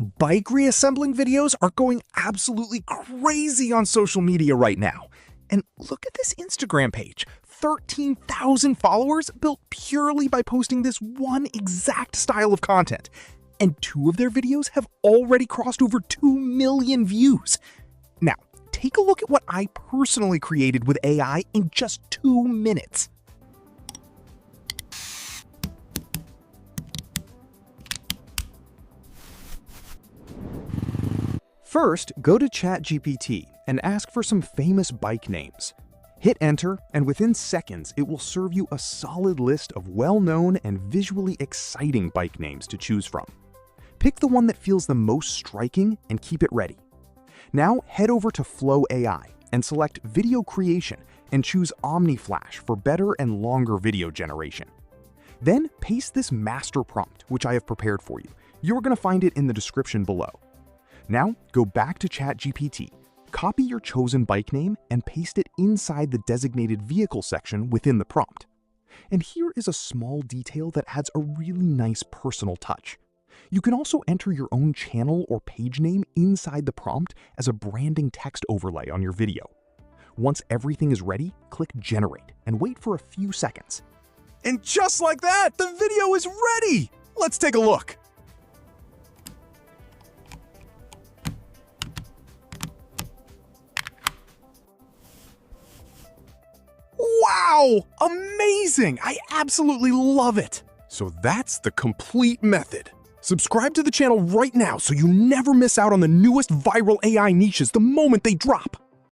Bike reassembling videos are going absolutely crazy on social media right now. And look at this Instagram page. 13,000 followers built purely by posting this one exact style of content. And 2 of their videos have already crossed over 2 million views. Now, take a look at what I personally created with AI in just 2 minutes. First, go to ChatGPT and ask for some famous bike names. Hit enter, and within seconds, it will serve you a solid list of well-known and visually exciting bike names to choose from. Pick the one that feels the most striking and keep it ready. Now, head over to Flow AI and select Video Creation and choose OmniFlash for better and longer video generation. Then, paste this master prompt, which I have prepared for you. You're going to find it in the description below. Now, go back to ChatGPT, copy your chosen bike name, and paste it inside the designated vehicle section within the prompt. And here is a small detail that adds a really nice personal touch. You can also enter your own channel or page name inside the prompt as a branding text overlay on your video. Once everything is ready, click Generate and wait for a few seconds. And just like that, the video is ready! Let's take a look. Wow! Amazing! I absolutely love it! So that's the complete method. Subscribe to the channel right now so you never miss out on the newest viral AI niches the moment they drop.